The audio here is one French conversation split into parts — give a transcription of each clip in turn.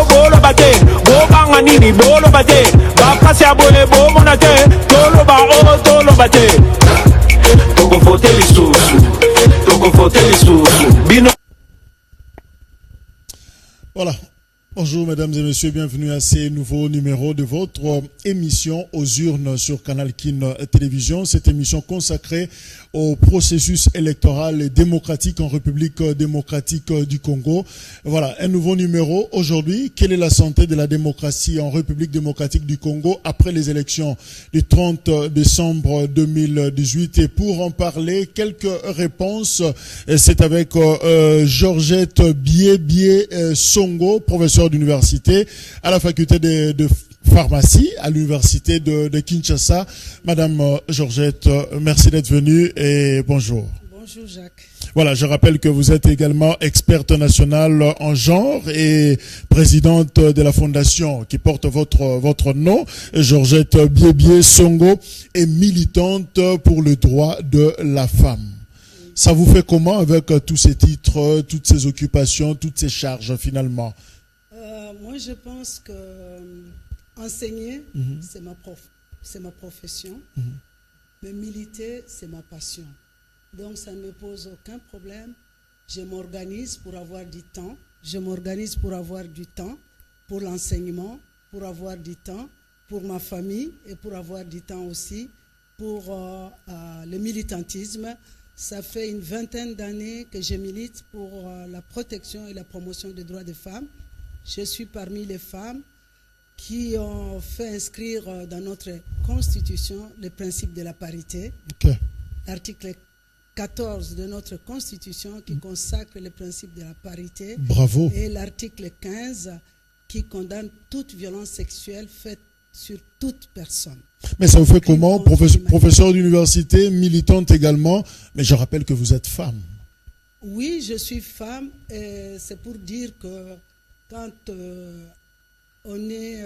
bolo bate, bo banga nini bolo bate, ba kasi abole bo monate, tolo ba o tolo bate. Toko vote les sous, bino. Voilà. Bonjour mesdames et messieurs, bienvenue à ces nouveaux numéros de votre émission aux urnes sur Canal Kin Télévision. Cette émission consacrée au processus électoral et démocratique en République démocratique du Congo. Voilà, un nouveau numéro aujourd'hui. Quelle est la santé de la démocratie en République démocratique du Congo après les élections du 30 décembre 2018? Et pour en parler, quelques réponses. C'est avec Georgette Bié Songo, professeure d'université à la faculté de pharmacie à l'université de Kinshasa. Madame Georgette, merci d'être venue et bonjour. Bonjour Jacques. Voilà, je rappelle que vous êtes également experte nationale en genre et présidente de la fondation qui porte votre nom, Georgette Bié Songo, et militante pour le droit de la femme. Ça vous fait comment avec tous ces titres, toutes ces occupations, toutes ces charges finalement? Moi, je pense que enseigner, c'est ma profession, mais militer, c'est ma passion. Donc, ça ne me pose aucun problème. Je m'organise pour avoir du temps. Je m'organise pour avoir du temps pour l'enseignement, pour avoir du temps pour ma famille et pour avoir du temps aussi pour le militantisme. Ça fait une vingtaine d'années que je milite pour la protection et la promotion des droits des femmes. Je suis parmi les femmes qui ont fait inscrire dans notre Constitution le principe de la parité. Okay. L'article 14 de notre Constitution qui consacre le principe de la parité. Bravo. Et l'article 15 qui condamne toute violence sexuelle faite sur toute personne. Mais ça vous fait comment, professeur d'université, militante également, mais je rappelle que vous êtes femme. Oui, je suis femme et c'est pour dire que quand on est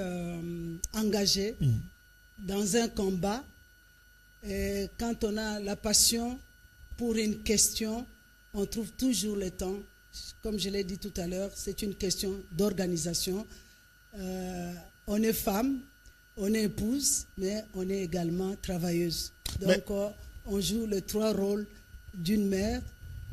engagé dans un combat, et quand on a la passion pour une question, on trouve toujours le temps. Comme je l'ai dit tout à l'heure, c'est une question d'organisation. On est femme, on est épouse, mais on est également travailleuse. Donc on joue les trois rôles d'une mère,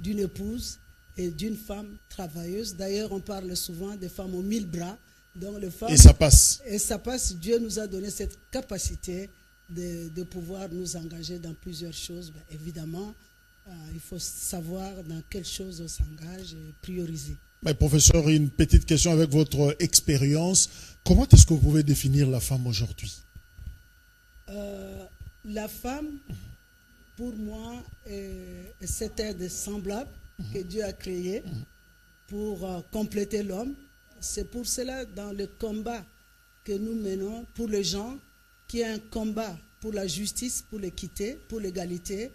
d'une épouse et d'une femme travailleuse. D'ailleurs, on parle souvent des femmes aux 1000 bras. Donc les femmes, et ça passe. Et ça passe. Dieu nous a donné cette capacité de pouvoir nous engager dans plusieurs choses. Ben, évidemment, il faut savoir dans quelles choses on s'engage et prioriser. Mais professeur, une petite question avec votre expérience. Comment est-ce que vous pouvez définir la femme aujourd'hui? La femme, pour moi, est cet être semblable que Dieu a créé pour compléter l'homme. C'est pour cela, dans le combat que nous menons pour les gens, qui est un combat pour la justice, pour l'équité, pour l'égalité,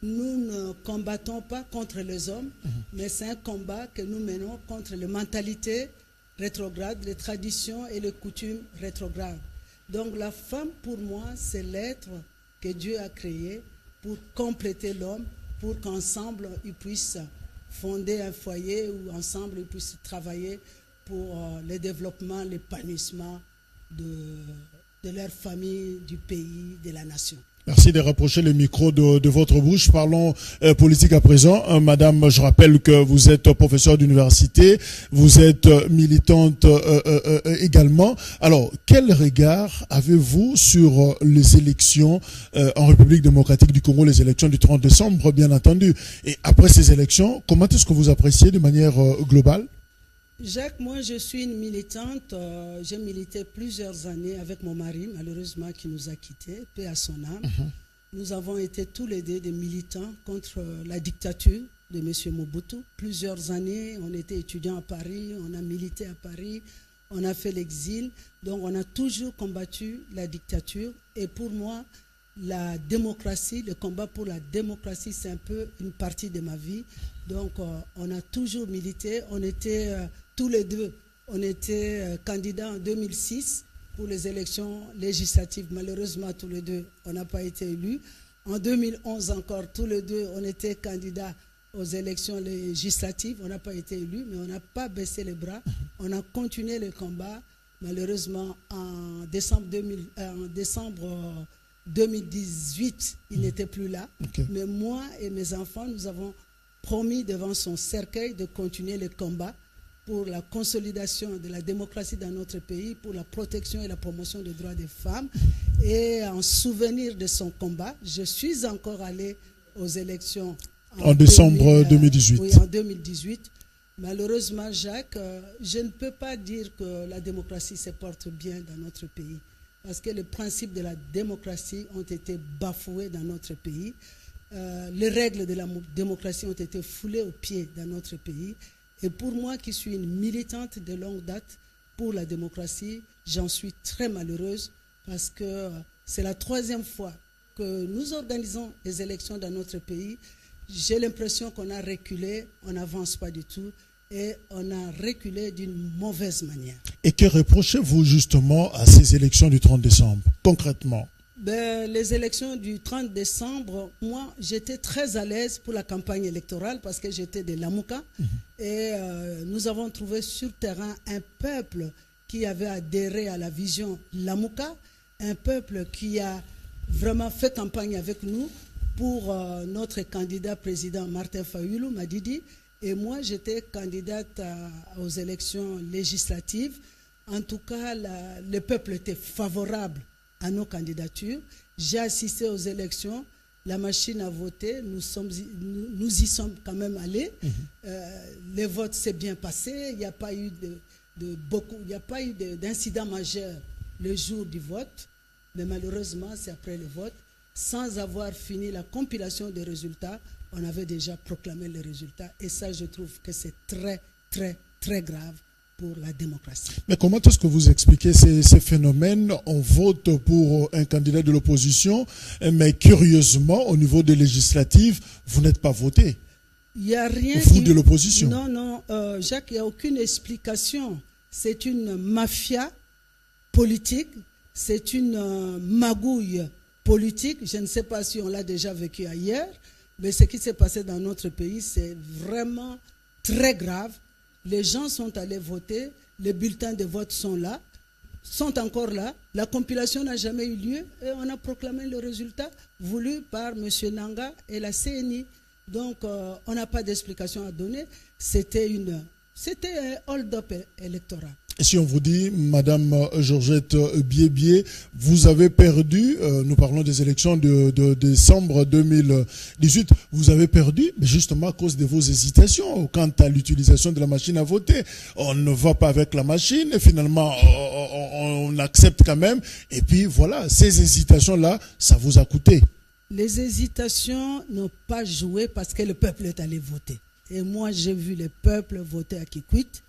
nous ne combattons pas contre les hommes, mais c'est un combat que nous menons contre les mentalités rétrogrades, les traditions et les coutumes rétrogrades. Donc la femme, pour moi, c'est l'être que Dieu a créé pour compléter l'homme, pour qu'ensemble, ils puissent fonder un foyer ou ensemble, ils puissent travailler pour le développement, l'épanouissement de leur famille, du pays, de la nation. Merci de rapprocher le micro de votre bouche. Parlons politique à présent. Madame, je rappelle que vous êtes professeure d'université, vous êtes militante également. Alors, quel regard avez-vous sur les élections en République démocratique du Congo, les élections du 30 décembre, bien entendu? Et après ces élections, comment est-ce que vous appréciez de manière globale? Jacques, moi je suis une militante, j'ai milité plusieurs années avec mon mari, malheureusement qui nous a quittés, paix à son âme. Nous avons été tous les deux des militants contre la dictature de M. Mobutu. Plusieurs années, on était étudiants à Paris, on a milité à Paris, on a fait l'exil, donc on a toujours combattu la dictature. Et pour moi, la démocratie, le combat pour la démocratie, c'est un peu une partie de ma vie. Donc on a toujours milité, on était tous les deux, on était candidats en 2006 pour les élections législatives. Malheureusement, tous les deux, on n'a pas été élus. En 2011 encore, tous les deux, on était candidats aux élections législatives, on n'a pas été élu, mais on n'a pas baissé les bras. On a continué le combat. Malheureusement, en décembre 2018, il n'était plus là. Okay. Mais moi et mes enfants, nous avons promis devant son cercueil de continuer le combat pour la consolidation de la démocratie dans notre pays, pour la protection et la promotion des droits des femmes. Et en souvenir de son combat, je suis encore allé aux élections en décembre 2018. Oui, en 2018. Malheureusement, Jacques, je ne peux pas dire que la démocratie se porte bien dans notre pays, parce que les principes de la démocratie ont été bafoués dans notre pays. Les règles de la démocratie ont été foulées aux pieds dans notre pays. Et pour moi, qui suis une militante de longue date pour la démocratie, j'en suis très malheureuse, parce que c'est la 3e fois que nous organisons les élections dans notre pays. J'ai l'impression qu'on a reculé, on n'avance pas du tout, et on a reculé d'une mauvaise manière. Et que reprochez-vous justement à ces élections du 30 décembre, concrètement? Les élections du 30 décembre, moi, j'étais très à l'aise pour la campagne électorale parce que j'étais de Lamouka. Et nous avons trouvé sur terrain un peuple qui avait adhéré à la vision Lamouka, un peuple qui a vraiment fait campagne avec nous pour notre candidat président Martin Fayulu Madidi. Et moi, j'étais candidate aux élections législatives. En tout cas, le peuple était favorable à nos candidatures. J'ai assisté aux élections. La machine a voté. Nous y sommes quand même allés. Les votes s'est bien passé. Il n'y a pas eu d'incident majeur le jour du vote. Mais malheureusement, c'est après le vote. Sans avoir fini la compilation des résultats, on avait déjà proclamé les résultats. Et ça, je trouve que c'est très, très, très grave pour la démocratie. Mais comment est-ce que vous expliquez ces phénomènes? On vote pour un candidat de l'opposition, mais curieusement, au niveau des législatives, vous n'êtes pas voté. Il n'y a rien. Vous de l'opposition. Non, Jacques, il n'y a aucune explication. C'est une mafia politique, c'est une magouille politique. Je ne sais pas si on l'a déjà vécu ailleurs, mais ce qui s'est passé dans notre pays, c'est vraiment très grave. Les gens sont allés voter, les bulletins de vote sont là, sont encore là. La compilation n'a jamais eu lieu et on a proclamé le résultat voulu par M. Nanga et la CNI. Donc, on n'a pas d'explication à donner. C'était un hold-up électoral. Et si on vous dit, Madame Georgette Biébié, vous avez perdu, nous parlons des élections de décembre 2018, vous avez perdu, mais justement à cause de vos hésitations quant à l'utilisation de la machine à voter. On ne va pas avec la machine, et finalement on accepte quand même, et puis voilà, ces hésitations-là, ça vous a coûté. Les hésitations n'ont pas joué parce que le peuple est allé voter. Et moi, j'ai vu le peuple voter à Kikwit.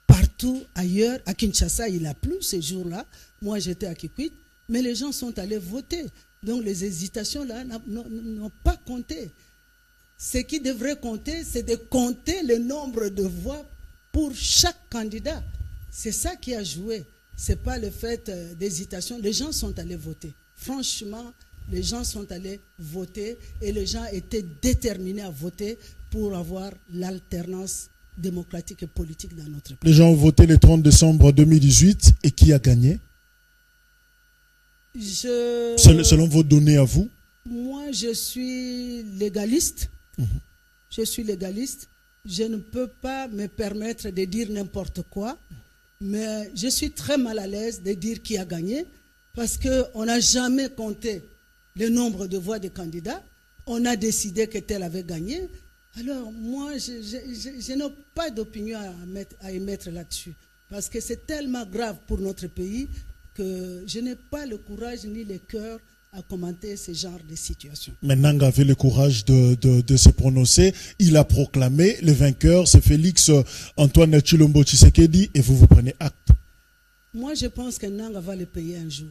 Partout ailleurs, à Kinshasa, il a plu ces jours-là. Moi, j'étais à Kikwit, mais les gens sont allés voter. Donc, les hésitations-là n'ont pas compté. Ce qui devrait compter, c'est de compter le nombre de voix pour chaque candidat. C'est ça qui a joué. Ce n'est pas le fait d'hésitation. Les gens sont allés voter. Franchement, les gens sont allés voter et les gens étaient déterminés à voter pour avoir l'alternance démocratique et politique dans notre pays. Les gens ont voté le 30 décembre 2018 et qui a gagné? Selon vos données à vous? Moi, je suis légaliste. Je suis légaliste. Je ne peux pas me permettre de dire n'importe quoi, mais je suis très mal à l'aise de dire qui a gagné parce qu'on n'a jamais compté le nombre de voix des candidats. On a décidé que tel avait gagné. Alors, moi, je n'ai pas d'opinion à émettre là-dessus. Parce que c'est tellement grave pour notre pays que je n'ai pas le courage ni le cœur à commenter ce genre de situation. Mais Nanga avait le courage de se prononcer. Il a proclamé le vainqueur, c'est Félix Antoine Tshilombo Tshisekedi, et vous prenez acte. Moi, je pense que Nanga va le payer un jour.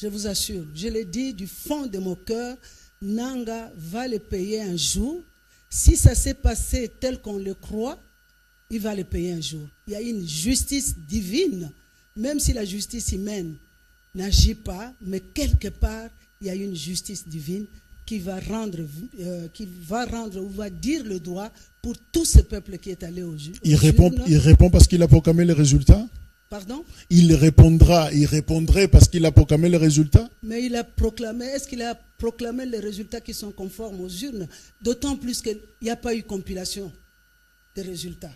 Je vous assure. Je le dis du fond de mon cœur, Nanga va le payer un jour. Si ça s'est passé tel qu'on le croit, il va le payer un jour. Il y a une justice divine, même si la justice humaine n'agit pas, mais quelque part, il y a une justice divine qui va rendre ou va dire le droit pour tout ce peuple qui est allé au juge. Il répond parce qu'il a proclamé les résultats. Pardon? Il répondrait parce qu'il a proclamé les résultats. Mais est-ce qu'il a proclamé les résultats qui sont conformes aux urnes? D'autant plus qu'il n'y a pas eu compilation des résultats.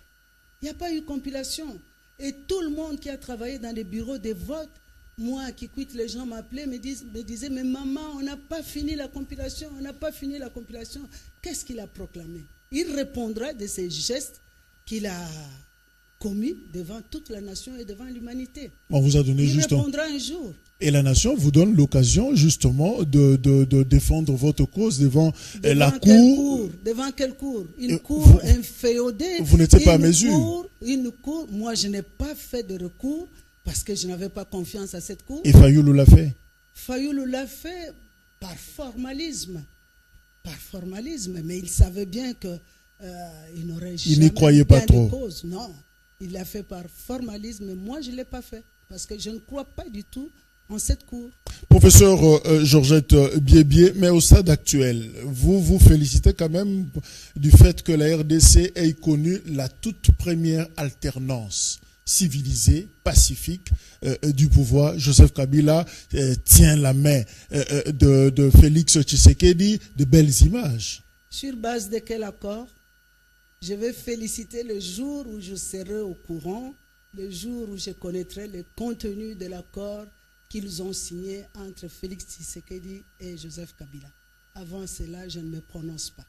Il n'y a pas eu compilation. Et tout le monde qui a travaillé dans les bureaux de vote, moi qui quitte, les gens m'appelaient, me disaient, mais maman, on n'a pas fini la compilation, on n'a pas fini la compilation. Qu'est-ce qu'il a proclamé? Il répondra de ces gestes qu'il a commis devant toute la nation et devant l'humanité. On vous a donné il répondra un jour. Et la nation vous donne l'occasion justement de défendre votre cause devant la cour. Devant quelle cour? Une cour inféodée. Vous n'étiez pas à mesure. Une cour. Moi, je n'ai pas fait de recours parce que je n'avais pas confiance à cette cour. Et Fayoulou l'a fait? Fayoulou l'a fait par formalisme. Par formalisme. Mais il savait bien que il n'aurait jamais. Il n'y croyait pas trop. Cause. Non. Il l'a fait par formalisme. Mais moi, je ne l'ai pas fait. Parce que je ne crois pas du tout en cette cour. Professeur Georgette Biébié, mais au stade actuel, vous vous félicitez quand même du fait que la RDC ait connu la toute première alternance civilisée, pacifique du pouvoir. Joseph Kabila tient la main de Félix Tshisekedi, de belles images. Sur base de quel accord? Je vais féliciter le jour où je serai au courant, le jour où je connaîtrai le contenu de l'accord qu'ils ont signé entre Félix Tshisekedi et Joseph Kabila. Avant cela, je ne me prononce pas.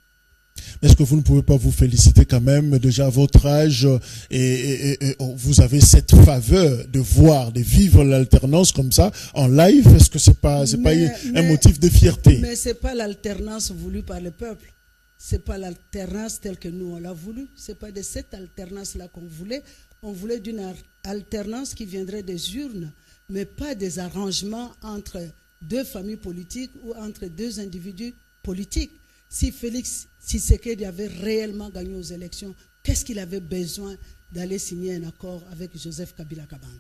Est-ce que vous ne pouvez pas vous féliciter quand même, déjà à votre âge, et vous avez cette faveur de voir, de vivre l'alternance comme ça, en live? Est-ce que c'est pas un motif de fierté? Mais ce n'est pas l'alternance voulue par le peuple. Ce n'est pas l'alternance telle que nous on l'a voulu. Ce n'est pas de cette alternance-là qu'on voulait. On voulait d'une alternance qui viendrait des urnes, mais pas des arrangements entre deux familles politiques ou entre deux individus politiques. Si Félix Tshisekedi avait réellement gagné aux élections, qu'est-ce qu'il avait besoin d'aller signer un accord avec Joseph Kabila Kabange?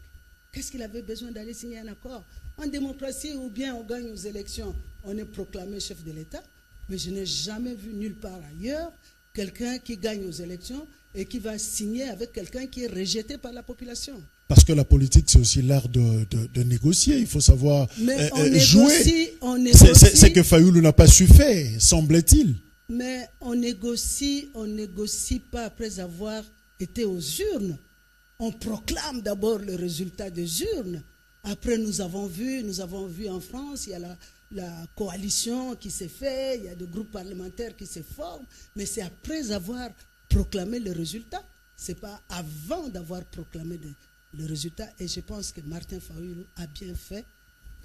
Qu'est-ce qu'il avait besoin d'aller signer un accord? En démocratie, ou bien on gagne aux élections, on est proclamé chef de l'État, mais je n'ai jamais vu nulle part ailleurs quelqu'un qui gagne aux élections et qui va signer avec quelqu'un qui est rejeté par la population. Parce que la politique, c'est aussi l'art de négocier. Il faut savoir jouer. C'est que Fayoulou n'a pas su faire, semble-t-il. Mais on négocie pas après avoir été aux urnes. On proclame d'abord le résultat des urnes. Après, nous avons vu en France, il y a la coalition qui s'est faite, il y a des groupes parlementaires qui se forment. Mais c'est après avoir proclamé le résultat. Ce n'est pas avant d'avoir proclamé le résultat. Et je pense que Martin Fayoulou a bien fait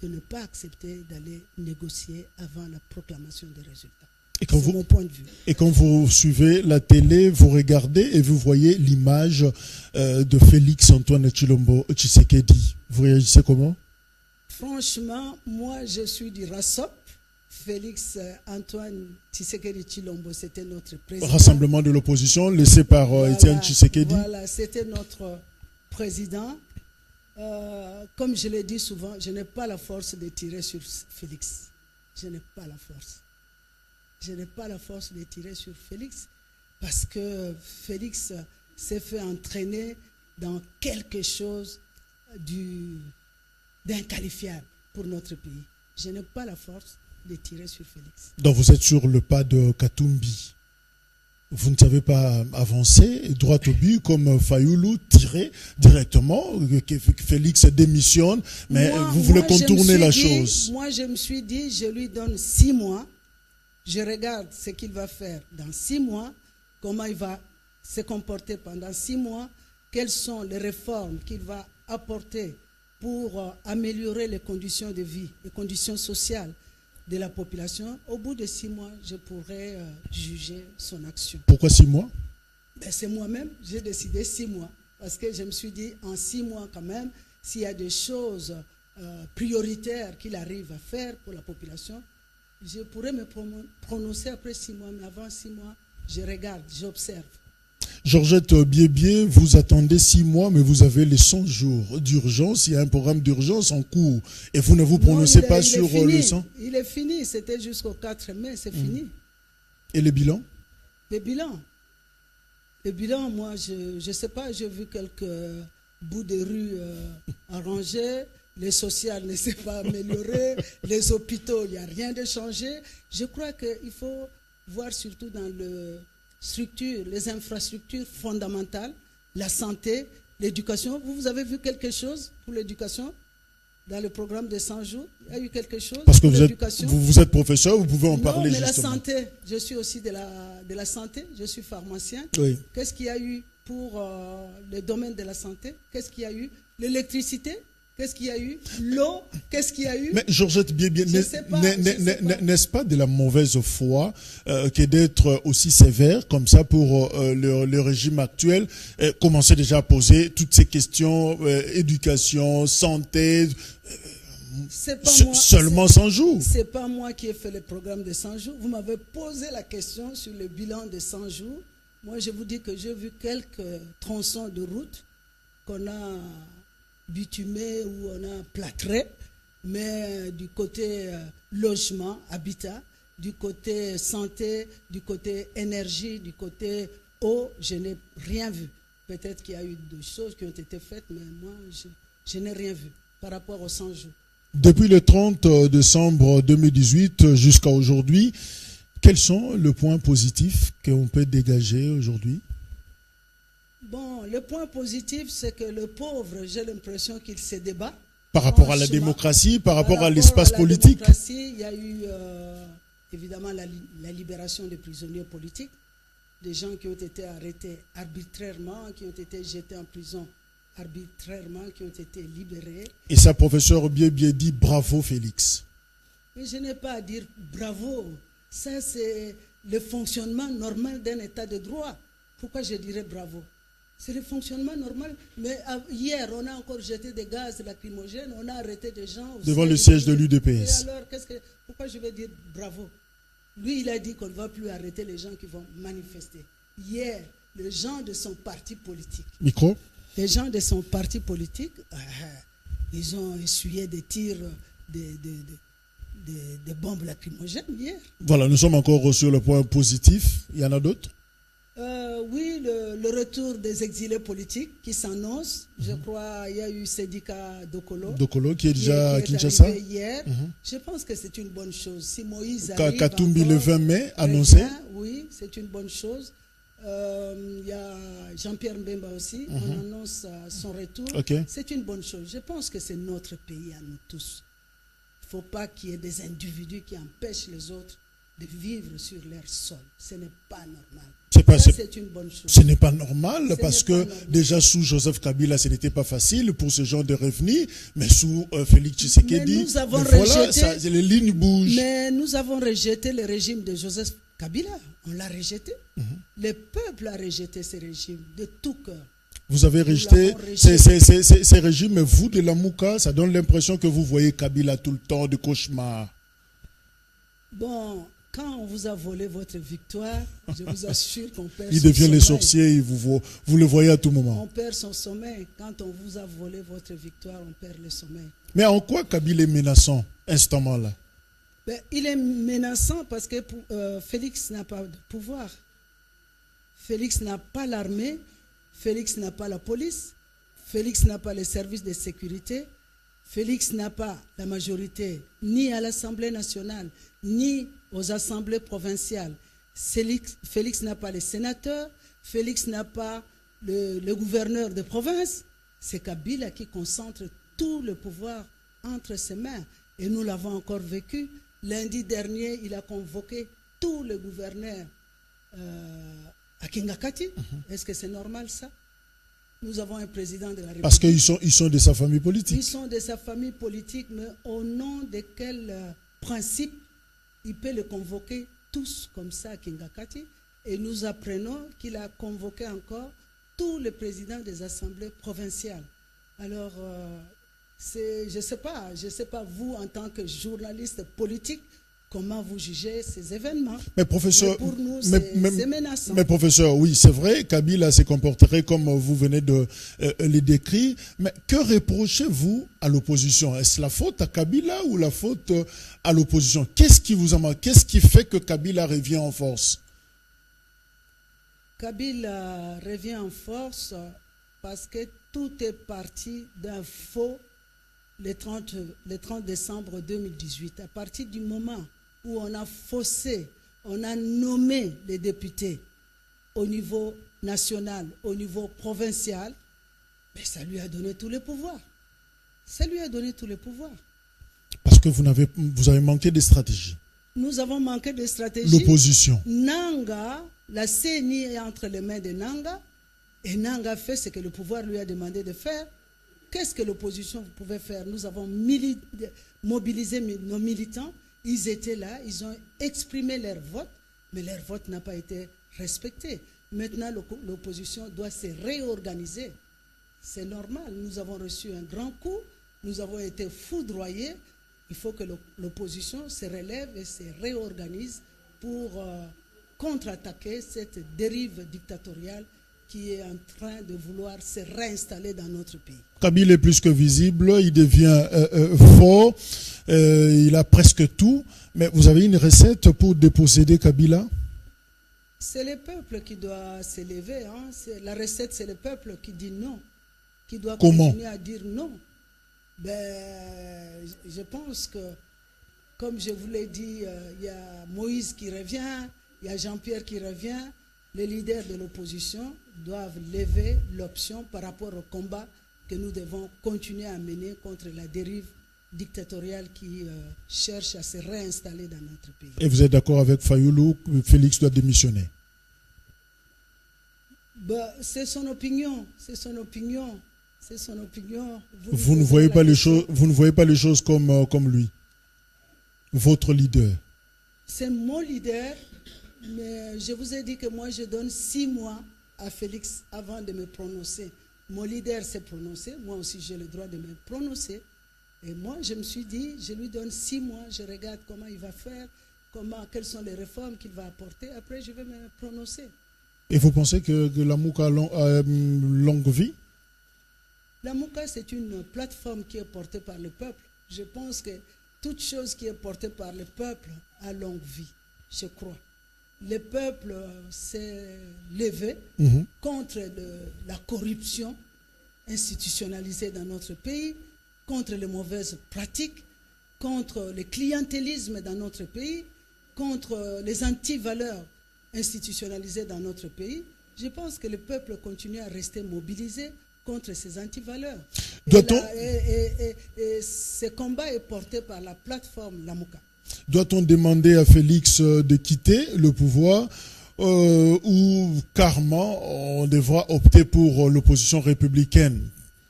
de ne pas accepter d'aller négocier avant la proclamation des résultats. C'est mon point de vue. Et quand vous suivez la télé, vous regardez et vous voyez l'image de Félix Antoine Tshilombo Tshisekedi. Vous réagissez comment? Franchement, moi je suis du RASOP. Félix Antoine Tshisekedi Tshilombo, c'était notre président. Rassemblement de l'opposition, laissé par Étienne Tshisekedi. Voilà, c'était notre président. Comme je l'ai dit souvent, je n'ai pas la force de tirer sur Félix. Je n'ai pas la force. Je n'ai pas la force de tirer sur Félix parce que Félix s'est fait entraîner dans quelque chose d'inqualifiable pour notre pays. Je n'ai pas la force de tirer sur Félix. Donc vous êtes sur le pas de Katumbi. Vous ne savez pas avancer droit au but comme Fayoulou, tirer directement, que Félix démissionne, mais vous voulez contourner la chose. Moi, je me suis dit, je lui donne 6 mois. Je regarde ce qu'il va faire dans 6 mois, comment il va se comporter pendant 6 mois, quelles sont les réformes qu'il va apporter pour améliorer les conditions de vie, les conditions sociales de la population. Au bout de 6 mois, je pourrai juger son action. Pourquoi 6 mois? C'est moi-même, j'ai décidé 6 mois. Parce que je me suis dit, en 6 mois quand même, s'il y a des choses prioritaires qu'il arrive à faire pour la population, je pourrais me prononcer après 6 mois, mais avant 6 mois, je regarde, j'observe. Georgette Biébié, vous attendez 6 mois, mais vous avez les 100 jours d'urgence. Il y a un programme d'urgence en cours. Et vous ne vous prononcez pas sur le 100 ? Il est fini. C'était jusqu'au 4 mai. C'est fini. Et les bilans ? Les bilans, moi, je ne sais pas. J'ai vu quelques bouts de rue arrangés. Les sociales ne s'est pas amélioré. Les hôpitaux, il n'y a rien de changé. Je crois qu'il faut voir surtout dans les infrastructures fondamentales, la santé, l'éducation. Vous avez vu quelque chose pour l'éducation dans le programme de 100 jours? Il y a eu quelque chose parce que pour l'éducation? vous êtes professeur, vous pouvez en parler mais justement. la santé, je suis aussi de la santé, je suis pharmacien. Oui. Qu'est-ce qu'il y a eu pour le domaine de la santé? Qu'est-ce qu'il y a eu? L'électricité? Qu'est-ce qu'il y a eu? L'eau? Qu'est-ce qu'il y a eu? Mais Georgette Biébié, n'est-ce pas de la mauvaise foi que d'être aussi sévère comme ça pour le régime actuel? Commencer déjà à poser toutes ces questions, éducation, santé, seulement 100 jours. C'est pas moi qui ai fait le programme de 100 jours. Vous m'avez posé la question sur le bilan de 100 jours. Moi, je vous dis que j'ai vu quelques tronçons de route qu'on a bitumé ou on a plâtré, mais du côté logement, habitat, du côté santé, du côté énergie, du côté eau, je n'ai rien vu. Peut-être qu'il y a eu des choses qui ont été faites, mais moi, je n'ai rien vu par rapport aux 100 jours. Depuis le 30 décembre 2018 jusqu'à aujourd'hui, quels sont les points positifs qu'on peut dégager aujourd'hui? Bon, le point positif, c'est que le pauvre, j'ai l'impression qu'il se débat. Par rapport à la démocratie, par rapport à l'espace politique. Il y a eu évidemment la libération des prisonniers politiques, des gens qui ont été arrêtés arbitrairement, qui ont été jetés en prison arbitrairement, qui ont été libérés. Et ça, professeur Biébié dit bravo Félix. Mais je n'ai pas à dire bravo. Ça, c'est le fonctionnement normal d'un état de droit. Pourquoi je dirais bravo? C'est le fonctionnement normal. Mais hier, on a encore jeté des gaz lacrymogènes, on a arrêté des gens. Devant le siège de l'UDPS. Et alors, pourquoi je vais dire bravo? Lui, il a dit qu'on ne va plus arrêter les gens qui vont manifester. Hier, les gens de son parti politique. Micro. Les gens de son parti politique, ils ont essuyé des tirs, des bombes lacrymogènes hier. Voilà, nous sommes encore sur le point positif. Il y en a d'autres? Oui, le retour des exilés politiques qui s'annonce. Je crois qu'il y a eu Sédika Dokolo qui est déjà à Kinshasa hier. Je pense que c'est une bonne chose. Si Moïse arrive Katumbi le 20 mai annoncé. Oui, c'est une bonne chose. Il y a Jean-Pierre Mbemba aussi. On annonce son retour. C'est une bonne chose. Je pense que c'est notre pays à nous tous. Il ne faut pas qu'il y ait des individus qui empêchent les autres de vivre sur leur sol. Ce n'est pas normal. C'est une bonne chose. Ce n'est pas normal parce que déjà sous Joseph Kabila, ce n'était pas facile pour ce genre de revenir, mais sous Félix Tshisekedi, les lignes bougent. Mais nous avons rejeté le régime de Joseph Kabila. On l'a rejeté. Le peuple a rejeté ce régime de tout cœur. Vous avez rejeté ces régimes, mais vous, de la Mouka, ça donne l'impression que vous voyez Kabila tout le temps de cauchemar. Bon, quand on vous a volé votre victoire, je vous assure qu'on perd il son devient sommeil. les sorciers, vous le voyez à tout moment. On perd son sommeil. Quand on vous a volé votre victoire, on perd le sommeil. Mais en quoi Kabila est menaçant, instamment là? Il est menaçant parce que Félix n'a pas de pouvoir. Félix n'a pas l'armée. Félix n'a pas la police. Félix n'a pas les services de sécurité. Félix n'a pas la majorité ni à l'Assemblée nationale, ni aux assemblées provinciales. Félix n'a pas les sénateurs. Félix n'a pas le gouverneur de province. C'est Kabila qui concentre tout le pouvoir entre ses mains. Et nous l'avons encore vécu. Lundi dernier, il a convoqué tous les gouverneurs à Kingakati. Est-ce que c'est normal ça? Nous avons un président de la République. Parce qu'ils sont de sa famille politique. Ils sont de sa famille politique, mais au nom de quel principe il peut les convoquer tous comme ça à Kingakati? Et nous apprenons qu'il a convoqué encore tous les présidents des assemblées provinciales. Alors, je ne sais pas, vous en tant que journaliste politique, comment vous jugez ces événements. Mais professeur, Mais pour nous, c'est menaçant. Mais professeur, oui, c'est vrai, Kabila se comporterait comme vous venez de les décrire. Mais que reprochez-vous à l'opposition? Est-ce la faute à Kabila ou la faute à l'opposition? Qu'est-ce qui vous a marqué? Qu'est-ce qui fait que Kabila revient en force? Kabila revient en force parce que tout est parti d'un faux le 30 décembre 2018. À partir du moment où on a faussé, on a nommé les députés au niveau national, au niveau provincial, mais ça lui a donné tous les pouvoirs. Ça lui a donné tous les pouvoirs. Parce que vous avez manqué de stratégie. Nous avons manqué de stratégie. L'opposition. Nanga, la CENI est entre les mains de Nanga, et Nanga fait ce que le pouvoir lui a demandé de faire. Qu'est-ce que l'opposition pouvait faire? Nous avons mobilisé nos militants. Ils étaient là, ils ont exprimé leur vote, mais leur vote n'a pas été respecté. Maintenant, l'opposition doit se réorganiser. C'est normal, nous avons reçu un grand coup, nous avons été foudroyés. Il faut que l'opposition se relève et se réorganise pour contre-attaquer cette dérive dictatoriale qui est en train de vouloir se réinstaller dans notre pays. Kabila est plus que visible, il devient fort, il a presque tout. Mais vous avez une recette pour déposséder Kabila? C'est le peuple qui doit s'élever. Hein. La recette, c'est le peuple qui dit non, qui doit continuer à dire non. Ben, je pense que, comme je vous l'ai dit, il y a Moïse qui revient, il y a Jean-Pierre qui revient. Les leaders de l'opposition doivent lever l'option par rapport au combat que nous devons continuer à mener contre la dérive dictatoriale qui cherche à se réinstaller dans notre pays. Et vous êtes d'accord avec Fayoulou que Félix doit démissionner? Ben, c'est son opinion, c'est son opinion, c'est son opinion. Vous ne voyez pas les choses comme lui, votre leader. C'est mon leader. Mais je vous ai dit que moi, je donne 6 mois à Félix avant de me prononcer. Mon leader s'est prononcé, moi aussi j'ai le droit de me prononcer. Et moi, je me suis dit, je lui donne 6 mois, je regarde comment il va faire, quelles sont les réformes qu'il va apporter. Après, je vais me prononcer. Et vous pensez que la Mouka a longue vie? La Mouka, c'est une plateforme qui est portée par le peuple. Je pense que toute chose qui est portée par le peuple a longue vie, je crois. Le peuple s'est levé contre la corruption institutionnalisée dans notre pays, contre les mauvaises pratiques, contre le clientélisme dans notre pays, contre les antivaleurs institutionnalisées dans notre pays. Je pense que le peuple continue à rester mobilisé contre ces antivaleurs. Et ce combat est porté par la plateforme Lamouka. Doit-on demander à Félix de quitter le pouvoir ou carrément on devra opter pour l'opposition républicaine,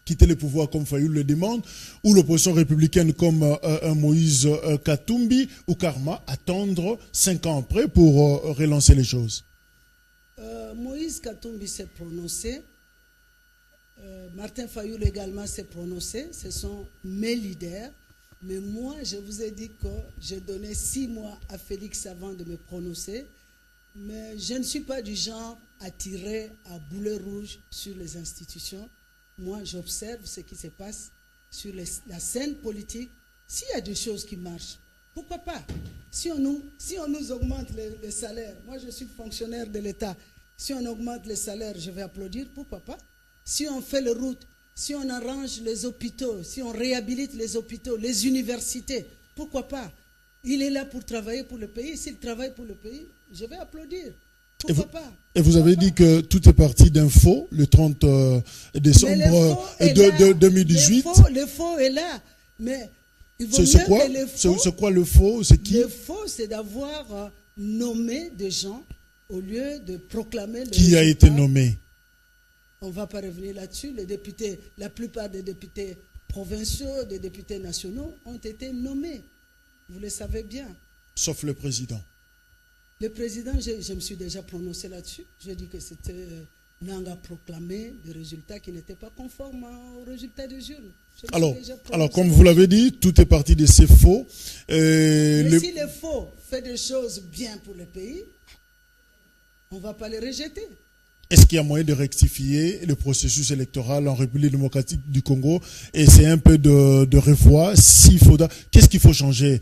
quitter le pouvoir comme Fayoul le demande, ou l'opposition républicaine comme un Moïse Katumbi, ou carrément attendre 5 ans après pour relancer les choses? Moïse Katumbi s'est prononcé, Martin Fayoul également s'est prononcé, ce sont mes leaders. Mais moi, je vous ai dit que j'ai donné 6 mois à Félix avant de me prononcer. Mais je ne suis pas du genre à tirer à boulet rouge sur les institutions. Moi, j'observe ce qui se passe sur la scène politique. S'il y a des choses qui marchent, pourquoi pas? Si on nous augmente les salaires, moi je suis fonctionnaire de l'État, si on augmente les salaires, je vais applaudir, pourquoi pas? Si on fait les routes, si on arrange les hôpitaux, si on réhabilite les hôpitaux, les universités, pourquoi pas? Il est là pour travailler pour le pays. S'il travaille pour le pays, je vais applaudir. Pourquoi pas? Et vous avez dit que tout est parti d'un faux, le 30 décembre 2018. Le faux est là. Mais il vaut c'est mieux quoi? que le faux. C'est quoi le faux? C'est qui? Le faux, c'est d'avoir nommé des gens au lieu de proclamer le Qui a été nommé? On ne va pas revenir là-dessus. Les députés, la plupart des députés provinciaux, des députés nationaux ont été nommés. Vous le savez bien. Sauf le président. Le président, je me suis déjà prononcé là-dessus. Je dis que c'était Nanga proclamé des résultats qui n'étaient pas conformes aux résultats des urnes. Alors, comme vous l'avez dit, tout est parti de ces faux. Mais si les faux font des choses bien pour le pays, on ne va pas les rejeter. Est-ce qu'il y a moyen de rectifier le processus électoral en République démocratique du Congo et c'est un peu de revoir s'il faudra. Qu'est-ce qu'il faut changer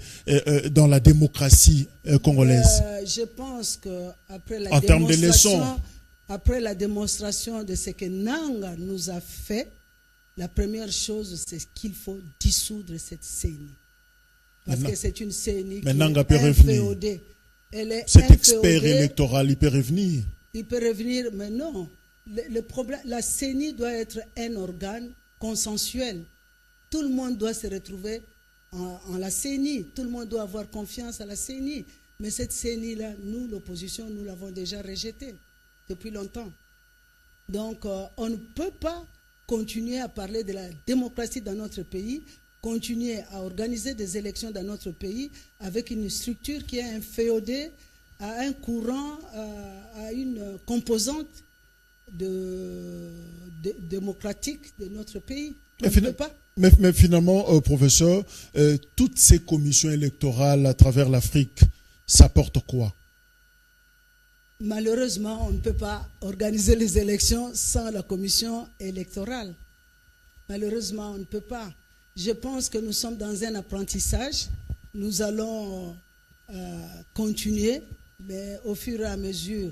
dans la démocratie congolaise? Je pense qu'après la démonstration de ce que Nanga nous a fait, la première chose, c'est qu'il faut dissoudre cette CENI. Parce que c'est une CENI qui est FEOD. Cet expert électoral, il peut revenir. Il peut revenir, mais non. Le problème, la CENI doit être un organe consensuel. Tout le monde doit se retrouver en la CENI. Tout le monde doit avoir confiance à la CENI. Mais cette CENI-là, nous, l'opposition, nous l'avons déjà rejetée depuis longtemps. Donc, on ne peut pas continuer à parler de la démocratie dans notre pays, continuer à organiser des élections dans notre pays avec une structure qui est un FEOD, à un courant, à une composante démocratique de notre pays. On ne peut pas. Mais finalement, professeur, toutes ces commissions électorales à travers l'Afrique, ça porte quoi? Malheureusement, on ne peut pas organiser les élections sans la commission électorale. Malheureusement, on ne peut pas. Je pense que nous sommes dans un apprentissage. Nous allons continuer, mais au fur et à mesure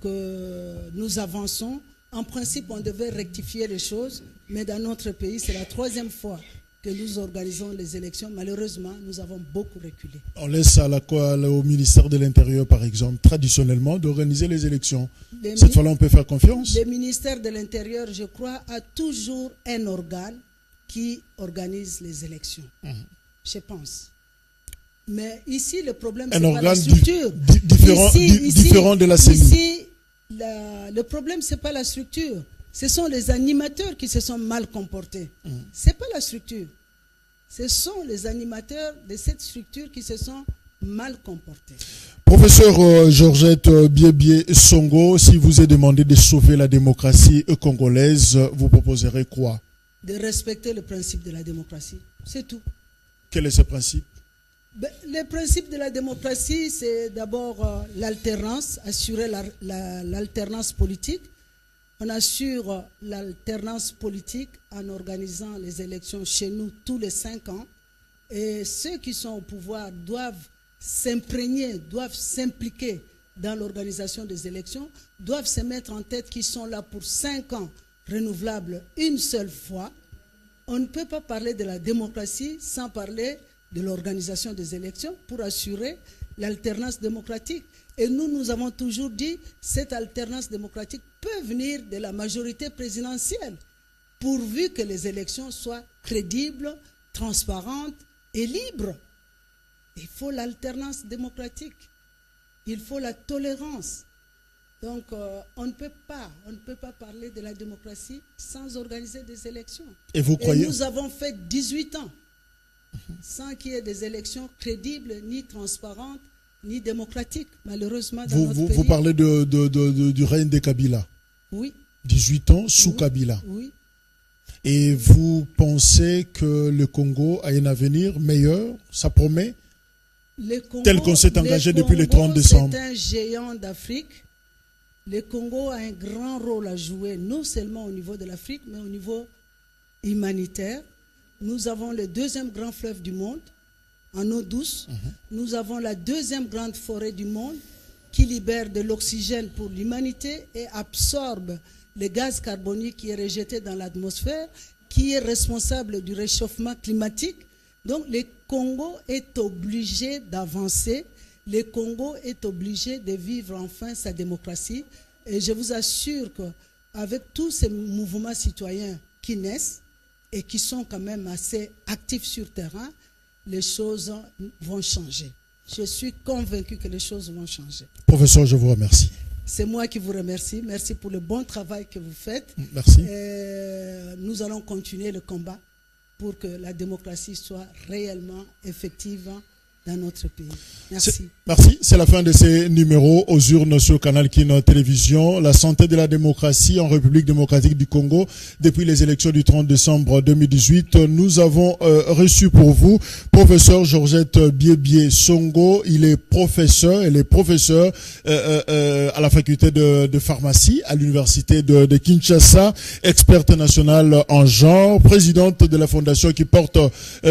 que nous avançons, en principe, on devait rectifier les choses, mais dans notre pays, c'est la 3e fois que nous organisons les élections. Malheureusement, nous avons beaucoup reculé. On laisse au ministère de l'Intérieur, par exemple, traditionnellement, d'organiser les élections. Cette fois-là, on peut faire confiance. Le ministère de l'Intérieur, je crois, a toujours un organe qui organise les élections. Je pense. Mais ici, le problème, c'est pas la structure. Différent de la CENI. Ici, le problème, c'est pas la structure. Ce sont les animateurs qui se sont mal comportés. C'est pas la structure. Ce sont les animateurs de cette structure qui se sont mal comportés. Professeur Georgette Biébié Songo, si vous est demandé de sauver la démocratie congolaise, vous proposerez quoi? De respecter le principe de la démocratie. C'est tout. Quel est ce principe? Le principe de la démocratie, c'est d'abord l'alternance, assurer l'alternance politique. On assure l'alternance politique en organisant les élections chez nous tous les 5 ans. Et ceux qui sont au pouvoir doivent s'imprégner, doivent s'impliquer dans l'organisation des élections, doivent se mettre en tête qu'ils sont là pour 5 ans renouvelables une seule fois. On ne peut pas parler de la démocratie sans parler de l'organisation des élections pour assurer l'alternance démocratique. Et nous avons toujours dit que cette alternance démocratique peut venir de la majorité présidentielle, pourvu que les élections soient crédibles, transparentes et libres. Il faut l'alternance démocratique. Il faut la tolérance. Donc, on ne peut pas parler de la démocratie sans organiser des élections. Et vous croyez? Et nous avons fait 18 ans sans qu'il y ait des élections crédibles, ni transparentes, ni démocratiques, malheureusement, dans notre pays. Vous parlez du règne de Kabila? Oui. 18 ans sous Kabila? Oui. Et vous pensez que le Congo a un avenir meilleur? Ça promet? Tel qu'on s'est engagé depuis le 30 décembre. C'est un géant d'Afrique. Le Congo a un grand rôle à jouer, non seulement au niveau de l'Afrique, mais au niveau humanitaire. Nous avons le 2e grand fleuve du monde, en eau douce. Nous avons la 2e grande forêt du monde qui libère de l'oxygène pour l'humanité et absorbe le gaz carbonique qui est rejeté dans l'atmosphère, qui est responsable du réchauffement climatique. Donc le Congo est obligé d'avancer. Le Congo est obligé de vivre enfin sa démocratie. Et je vous assure qu'avec tous ces mouvements citoyens qui naissent, et qui sont quand même assez actifs sur terrain, les choses vont changer. Je suis convaincu que les choses vont changer. Professeur, je vous remercie. C'est moi qui vous remercie. Merci pour le bon travail que vous faites. Merci. Nous allons continuer le combat pour que la démocratie soit réellement effective dans notre pays. Merci. Merci. C'est la fin de ces numéros aux urnes sur Canal Kin Télévision. La santé de la démocratie en République démocratique du Congo depuis les élections du 30 décembre 2018. Nous avons reçu pour vous professeur Georgette Biebie Songo. Il est professeur à la faculté de pharmacie à l'université de Kinshasa, experte nationale en genre, présidente de la fondation qui porte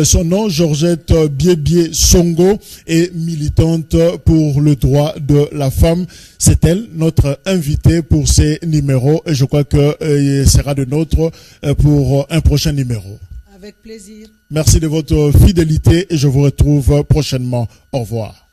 son nom, Georgette Biebie Songo, et militante pour le droit de la femme. C'est elle, notre invitée pour ces numéros, et je crois qu'elle sera de nôtre pour un prochain numéro. Avec plaisir. Merci de votre fidélité et je vous retrouve prochainement. Au revoir.